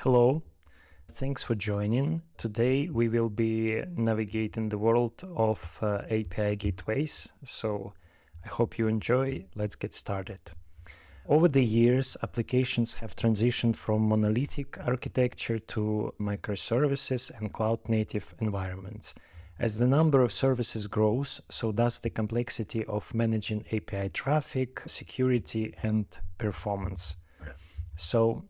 Hello, thanks for joining. Today we will be navigating the world of API gateways, so I hope you enjoy. Let's get started. Over the years, applications have transitioned from monolithic architecture to microservices and cloud-native environments. As the number of services grows, so does the complexity of managing API traffic, security, and performance. So,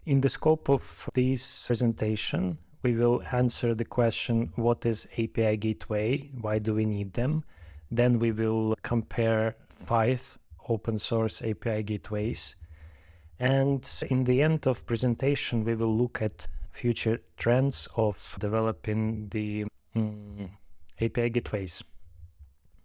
in the scope of this presentation, we will answer the question, what is API Gateway? Why do we need them? Then we will compare 5 open source API gateways. And in the end of presentation, we will look at future trends of developing the API gateways.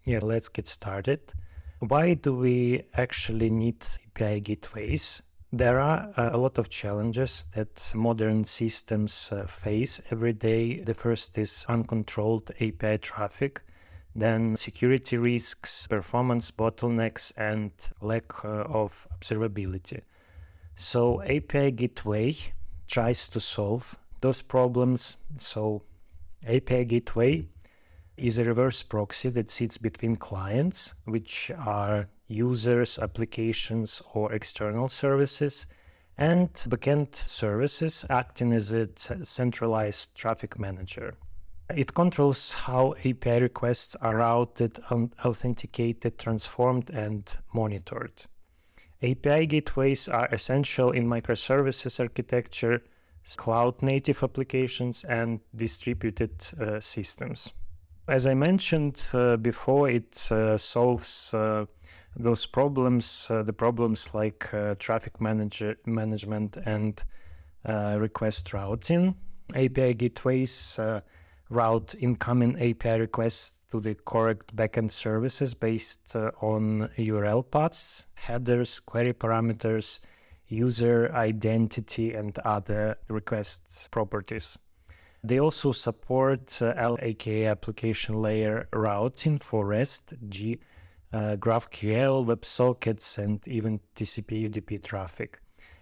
Yeah, let's get started. Why do we actually need API gateways? There are a lot of challenges that modern systems face every day. The first is uncontrolled API traffic, then security risks, performance bottlenecks, and lack of observability. So API Gateway tries to solve those problems. So API Gateway is a reverse proxy that sits between clients, which are users, applications, or external services, and backend services acting as a centralized traffic manager. It controls how API requests are routed, authenticated, transformed, and monitored. API gateways are essential in microservices architecture, cloud-native applications, and distributed systems. As I mentioned before, it solves those problems, the problems like traffic management and request routing. API gateways route incoming API requests to the correct backend services based on URL paths, headers, query parameters, user identity, and other request properties. They also support LAK application layer routing for REST, GraphQL, WebSockets, and even TCP UDP traffic.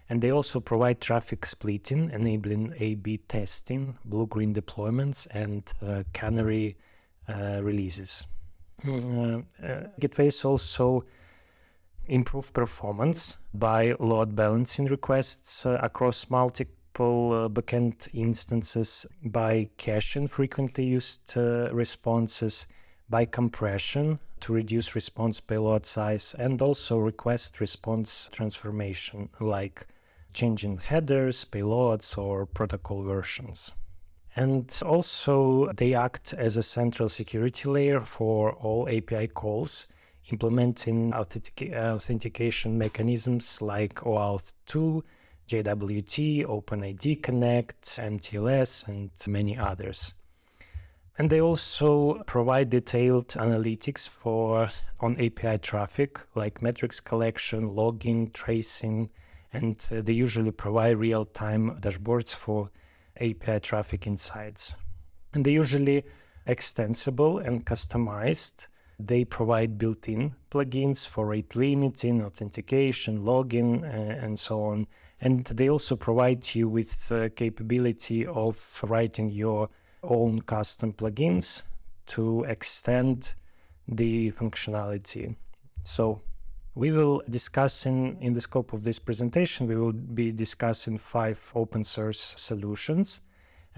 And they also provide traffic splitting, enabling A/B testing, blue-green deployments, and canary releases. Gateways also improve performance by load balancing requests across multiple backend instances, by caching frequently used responses, by compression to reduce response payload size, and also request response transformation like changing headers, payloads, or protocol versions. And also they act as a central security layer for all API calls, implementing authentication mechanisms like OAuth 2, JWT, OpenID Connect, MTLS, and many others. And they also provide detailed analytics on API traffic, like metrics collection, logging, tracing, and they usually provide real-time dashboards for API traffic insights. And they're usually extensible and customized. They provide built-in plugins for rate limiting, authentication, login, and so on. And they also provide you with the capability of writing your own custom plugins to extend the functionality. So we will discuss in the scope of this presentation, we will be discussing 5 open source solutions.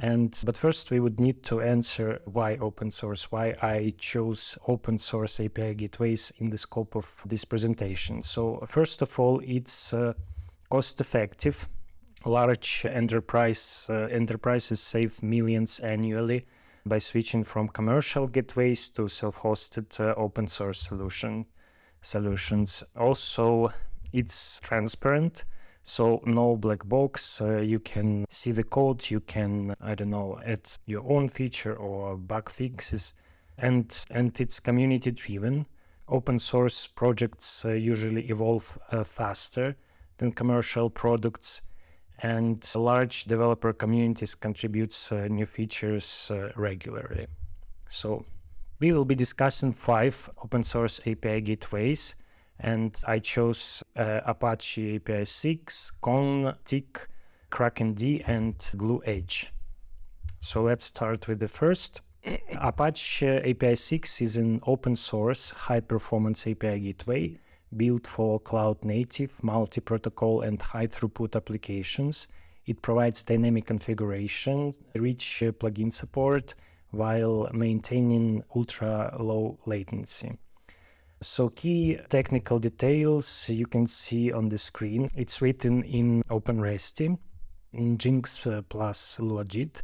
But first we would need to answer why open source, why I chose open source API gateways in the scope of this presentation. So first of all, it's cost effective. Large enterprises save millions annually by switching from commercial gateways to self-hosted open source solutions. Also, it's transparent. So no black box, you can see the code, you can, add your own feature or bug fixes, and it's community driven. Open source projects usually evolve faster than commercial products, and large developer communities contributes new features regularly. So we will be discussing 5 open source API gateways. And I chose Apache API 6, Tyk, KrakenD and Gloo Edge. So let's start with the first. Apache API 6 is an open source high-performance API gateway built for cloud-native, multi-protocol, and high-throughput applications. It provides dynamic configuration, rich plugin support, while maintaining ultra-low latency. So key technical details you can see on the screen. It's written in OpenResty, in Jinx plus Luajit.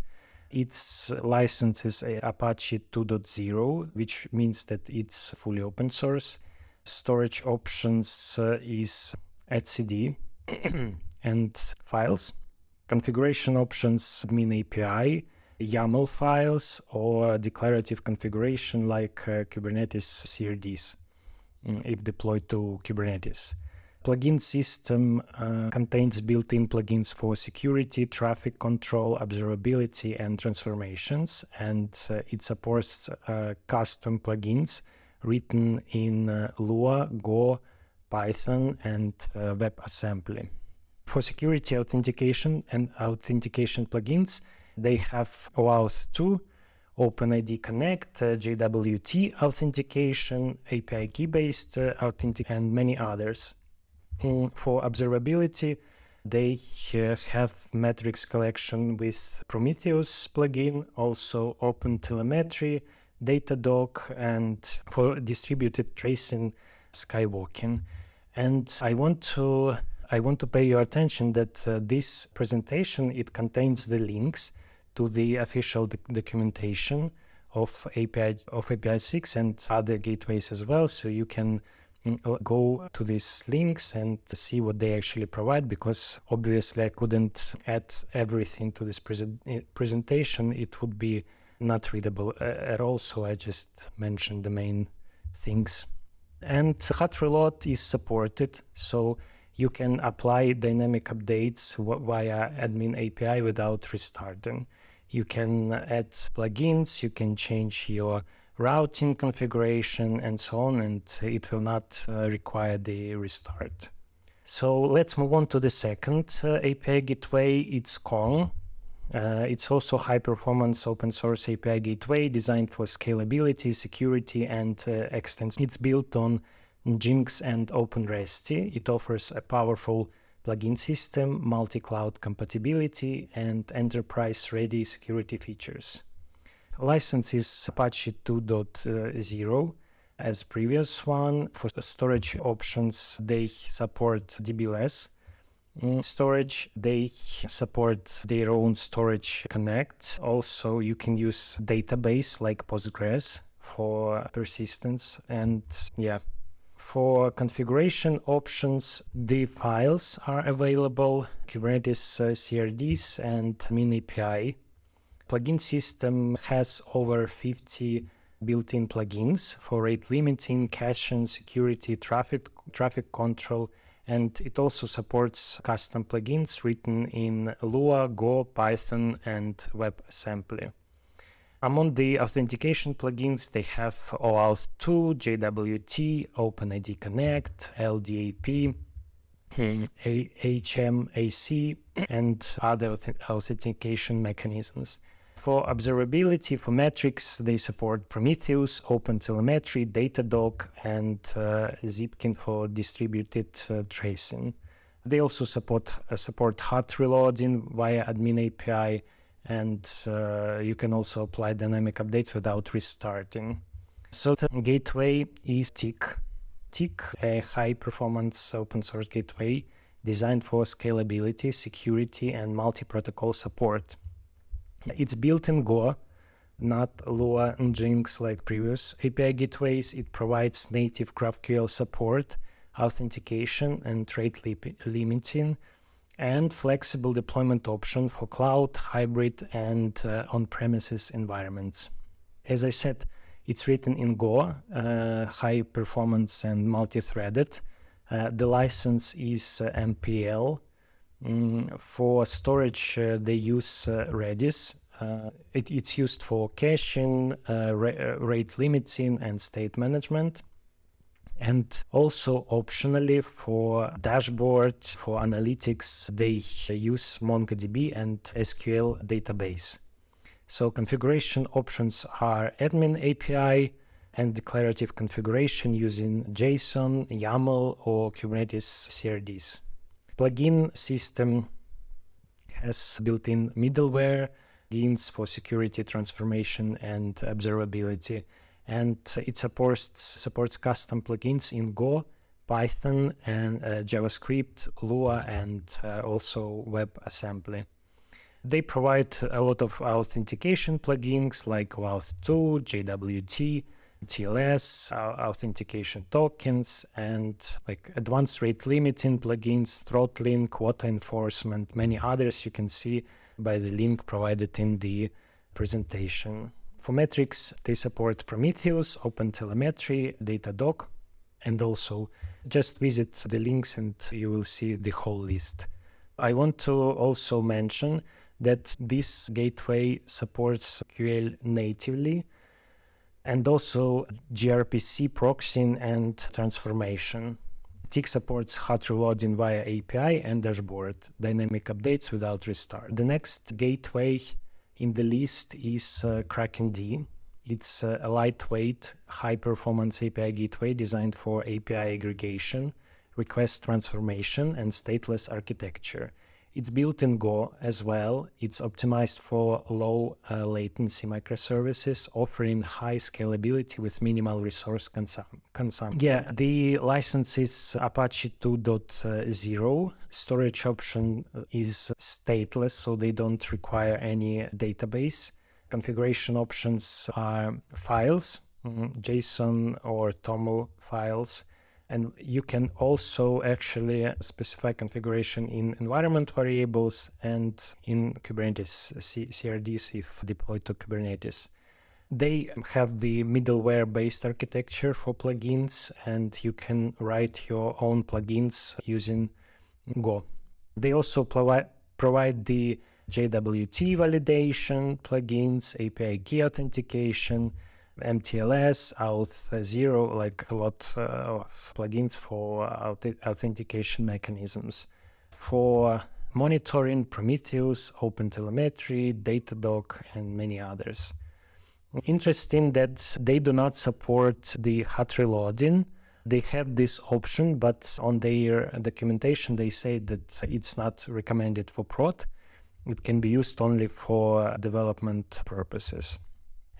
Its license is Apache 2.0, which means that it's fully open source. Storage options is etcd and files. Configuration options admin API, YAML files, or declarative configuration like Kubernetes CRDs if deployed to Kubernetes. Plugin system contains built-in plugins for security, traffic control, observability, and transformations, and it supports custom plugins written in Lua, Go, Python, and WebAssembly. For security authentication and authentication plugins, they have OAuth 2, OpenID Connect, JWT authentication, API key-based authentication, and many others. For observability, they have metrics collection with Prometheus plugin, also OpenTelemetry, Datadog, and for distributed tracing, Skywalking. And I want to pay your attention that this presentation, it contains the links to the official documentation of API 6 and other gateways as well, so you can go to these links and see what they actually provide, because obviously I couldn't add everything to this presentation. It would be not readable at all, so I just mentioned the main things. And hot reload is supported, so you can apply dynamic updates via admin API without restarting. You can add plugins, you can change your routing configuration and so on, and it will not require the restart. So let's move on to the second API gateway. It's Kong. It's also high-performance open-source API gateway designed for scalability, security, and extension. It's built on Jinx and OpenResty. It offers a powerful plugin system, multi-cloud compatibility, and enterprise-ready security features. License is Apache 2.0 as previous one. For storage options, they support DBLS. Storage, they support their own storage connect. Also, you can use database like Postgres for persistence. And yeah, for configuration options, the files are available, Kubernetes CRDs and Min API. Plugin system has over 50 built-in plugins for rate limiting, caching, security, traffic control, and it also supports custom plugins written in Lua, Go, Python, and WebAssembly. Among the authentication plugins, they have OAuth 2, JWT, OpenID Connect, LDAP, HMAC, and other authentication mechanisms. For observability, for metrics, they support Prometheus, OpenTelemetry, Datadog, and Zipkin for distributed tracing. They also support hot reloading via admin API, and you can also apply dynamic updates without restarting. So the gateway is Tyk. Tyk, a high-performance open-source gateway designed for scalability, security, and multi-protocol support. It's built in Go, not Lua and Jinx like previous API gateways. It provides native GraphQL support, authentication, and rate limiting, and flexible deployment option for cloud, hybrid, and on-premises environments. As I said, it's written in Go, high performance and multi-threaded. The license is MPL. For storage, they use Redis. It's used for caching, rate limiting, and state management. And also optionally for dashboard, for analytics, they use MongoDB and SQL database. So configuration options are admin API and declarative configuration using JSON, YAML, or Kubernetes CRDs. Plugin system has built-in middleware, plugins for security, transformation, and observability. And it supports custom plugins in Go, Python, and JavaScript, Lua, and also WebAssembly. They provide a lot of authentication plugins like Auth2, JWT, TLS, authentication tokens, and like advanced rate limiting plugins, throttling, quota enforcement, many others you can see by the link provided in the presentation. For metrics, they support Prometheus, OpenTelemetry, Datadog, and also just visit the links and you will see the whole list. I want to also mention that this gateway supports QL natively and also gRPC proxying and transformation. Tyk supports hot reloading via API and dashboard, dynamic updates without restart. The next gateway in the list is KrakenD. It's a lightweight, high-performance API gateway designed for API aggregation, request transformation, and stateless architecture. It's built in Go as well. It's optimized for low latency microservices, offering high scalability with minimal resource consumption. Yeah, the license is Apache 2.0. Storage option is stateless, so they don't require any database. Configuration options are files, JSON or TOML files. And you can also actually specify configuration in environment variables and in Kubernetes CRDs if deployed to Kubernetes. They have the middleware-based architecture for plugins, and you can write your own plugins using Go. They also provide the JWT validation plugins, API key authentication, MTLS, Auth0, like a lot of plugins for authentication mechanisms. For monitoring, Prometheus, OpenTelemetry, Datadog, and many others. Interesting that they do not support the hot reloading. They have this option, but on their documentation they say that it's not recommended for prod. It can be used only for development purposes.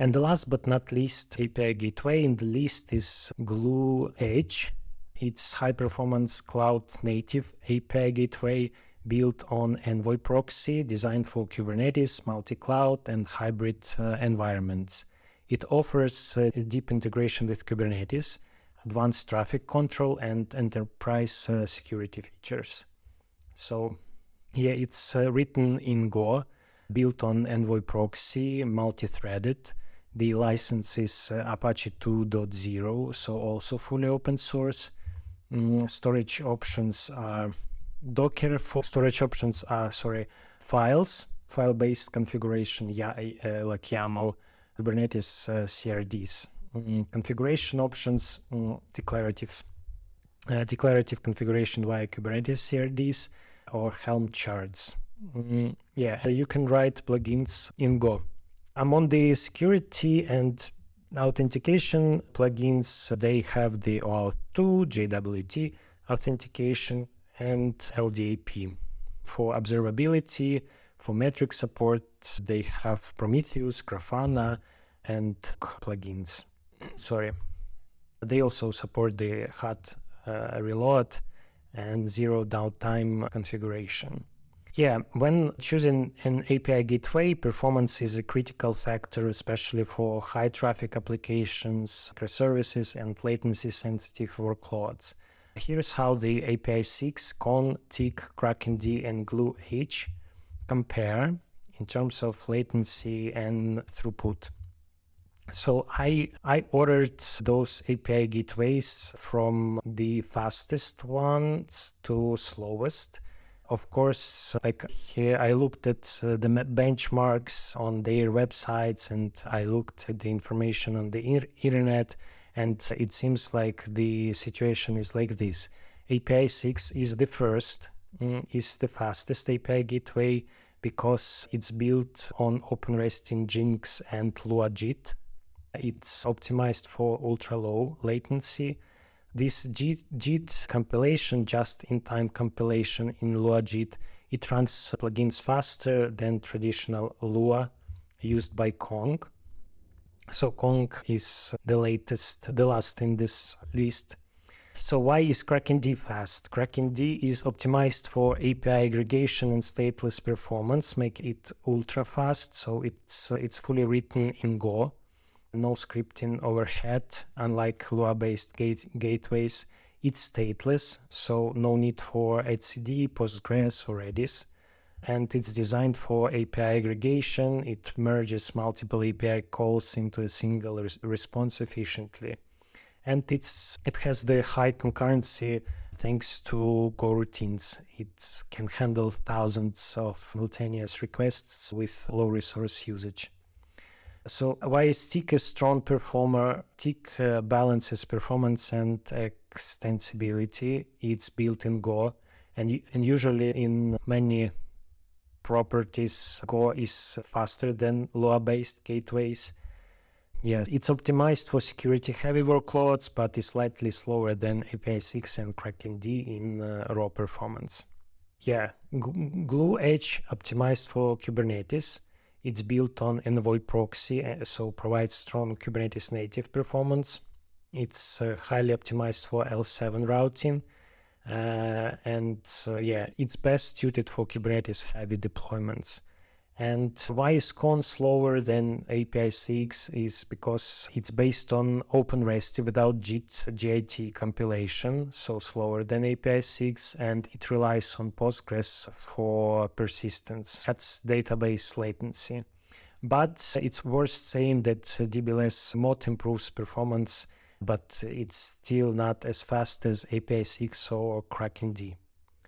And the last but not least API gateway in the list is Gloo Edge. It's high-performance cloud-native API gateway built on Envoy proxy, designed for Kubernetes, multi-cloud, and hybrid environments. It offers deep integration with Kubernetes, advanced traffic control, and enterprise security features. So, yeah, it's written in Go, built on Envoy proxy, multi-threaded. The license is Apache 2.0, so also fully open source. Storage options are Docker. For storage options are, files, file-based configuration, like YAML, Kubernetes CRDs. Configuration options, declarative configuration via Kubernetes CRDs or Helm charts. You can write plugins in Go. Among the security and authentication plugins, they have the Auth2, JWT authentication, and LDAP. For observability, for metric support, they have Prometheus, Grafana, and plugins. They also support the hot reload and zero downtime configuration. Yeah, when choosing an API gateway, performance is a critical factor, especially for high traffic applications, microservices, and latency sensitive workloads. Here's how the API 6, Con, Tyk, KrakenD, and Gloo H compare in terms of latency and throughput. So I ordered those API gateways from the fastest ones to slowest. Of course, like here I looked at the benchmarks on their websites, and I looked at the information on the internet, And it seems like the situation is like this. API 6 is the first, is the fastest API gateway because it's built on OpenRest Nginx and Lua JIT. It's optimized for ultra-low latency. This JIT compilation, just-in-time compilation in Lua JIT, it runs plugins faster than traditional Lua used by Kong. So Kong is the last in this list. So why is KrakenD fast? KrakenD is optimized for API aggregation and stateless performance, make it ultra fast. So it's fully written in Go. No scripting overhead, unlike Lua-based gateways. It's stateless, so no need for etcd, Postgres, or Redis. And it's designed for API aggregation. It merges multiple API calls into a single response efficiently. And it has the high concurrency thanks to Go routines. It can handle thousands of simultaneous requests with low resource usage. So why is Tyk a strong performer? Tyk balances performance and extensibility. It's built in Go, and usually in many properties, Go is faster than Lua-based gateways. Yes, it's optimized for security-heavy workloads, but is slightly slower than API 6 and KrakenD in raw performance. Yeah, Gloo Edge optimized for Kubernetes. It's built on Envoy proxy, so provides strong Kubernetes native performance. It's highly optimized for L7 routing. It's best suited for Kubernetes heavy deployments. And why is Con slower than API 6 is because it's based on OpenRest without JIT compilation, so slower than API 6, and it relies on Postgres for persistence. That's database latency. But it's worth saying that DBLS mod improves performance, but it's still not as fast as API 6 or KrakenD.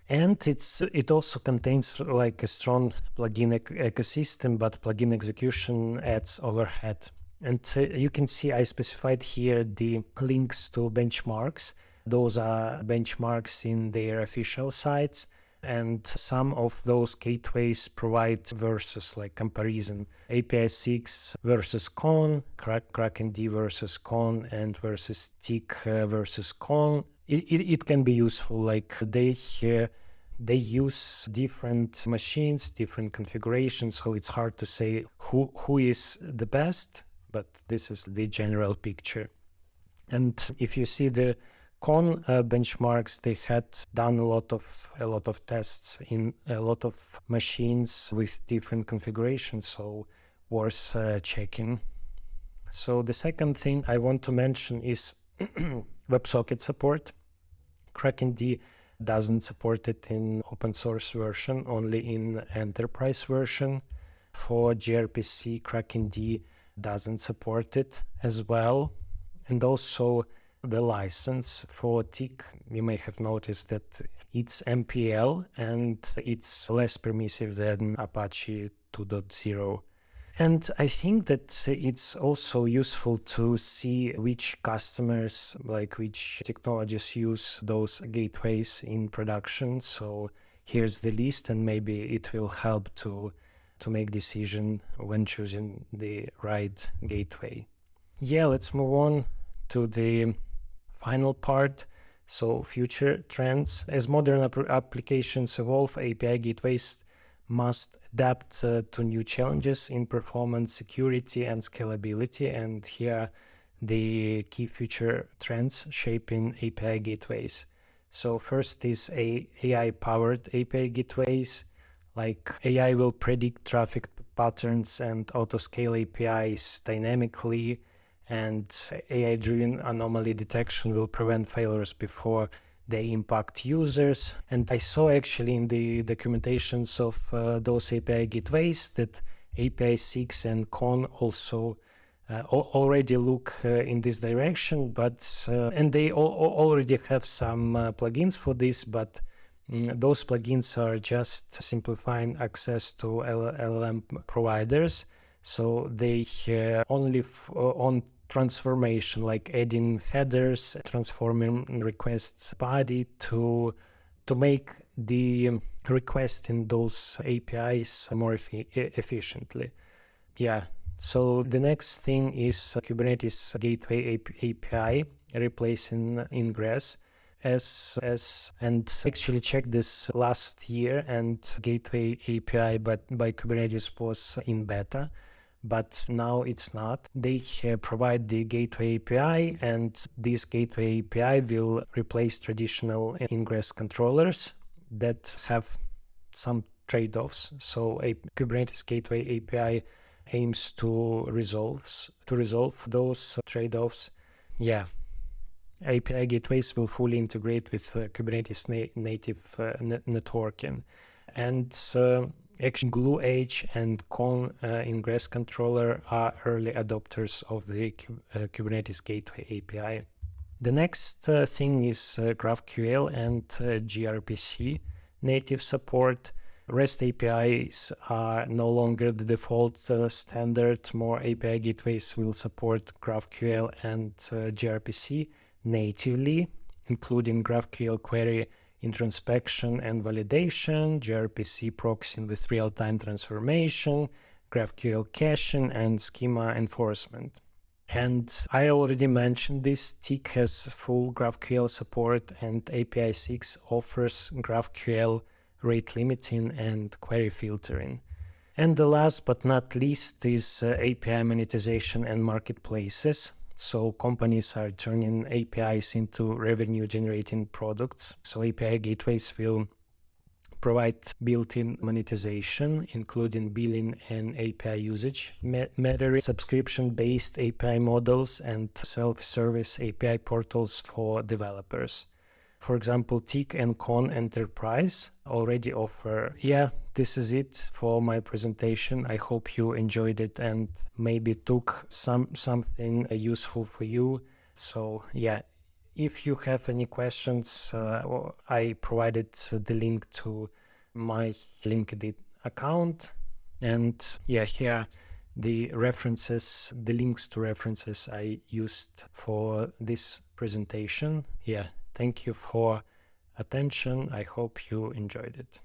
And it also contains like a strong plugin ecosystem, but plugin execution adds overhead. And you can see I specified here the links to benchmarks. Those are benchmarks in their official sites. And some of those gateways provide versus like comparison. API 6 versus Con, KrakenD versus Con, and versus Tyk versus Con. It can be useful, like they use different machines, different configurations, so it's hard to say who is the best, but this is the general picture. And if you see the Con benchmarks, they had done a lot of tests in a lot of machines with different configurations, so worth checking. So the second thing I want to mention is WebSocket support. KrakenD doesn't support it in open source version, only in enterprise version. For gRPC, KrakenD doesn't support it as well. And also the license for Tyk, you may have noticed that it's MPL and it's less permissive than Apache 2.0. And I think that it's also useful to see which customers, like which technologies use those gateways in production. So here's the list, and maybe it will help to make decision when choosing the right gateway. Yeah, let's move on to the final part. So future trends. As modern applications evolve, API gateways must adapt to new challenges in performance, security, and scalability. And here are the key future trends shaping API gateways. So first is AI-powered API gateways. Like AI will predict traffic patterns and auto-scale APIs dynamically, and AI-driven anomaly detection will prevent failures before they impact users. And I saw actually in the documentations of those API gateways that API 6 and Con also already look in this direction, but and they already have some plugins for this, but those plugins are just simplifying access to LLM providers. So they only transformation, like adding headers, transforming request body to make the request in those APIs more efficiently. Yeah. So the next thing is Kubernetes Gateway API replacing Ingress. And actually checked this last year, and Gateway API by Kubernetes was in beta, but now it's not. They provide the Gateway API, and this Gateway API will replace traditional Ingress controllers that have some trade-offs. So a Kubernetes Gateway API aims to resolve those trade-offs. Yeah. API gateways will fully integrate with Kubernetes native networking. And actually Gloo Edge and Ingress controller are early adopters of the Kubernetes Gateway API. The next thing is GraphQL and gRPC native support. REST APIs are no longer the default standard. More API gateways will support GraphQL and gRPC natively, including GraphQL query introspection and validation, gRPC proxying with real-time transformation, GraphQL caching, and schema enforcement. And I already mentioned this. Tyk has full GraphQL support, and API 6 offers GraphQL rate limiting and query filtering. And the last but not least is API monetization and marketplaces. So companies are turning APIs into revenue-generating products. So API gateways will provide built-in monetization, including billing and API usage metering, subscription-based API models, and self-service API portals for developers. For example, Tyk and Con Enterprise already offer. Yeah, this is it for my presentation. I hope you enjoyed it and maybe took something useful for you. So yeah, if you have any questions, I provided the link to my LinkedIn account. And yeah, here the references, the links to references I used for this presentation. Yeah. Thank you for attention. I hope you enjoyed it.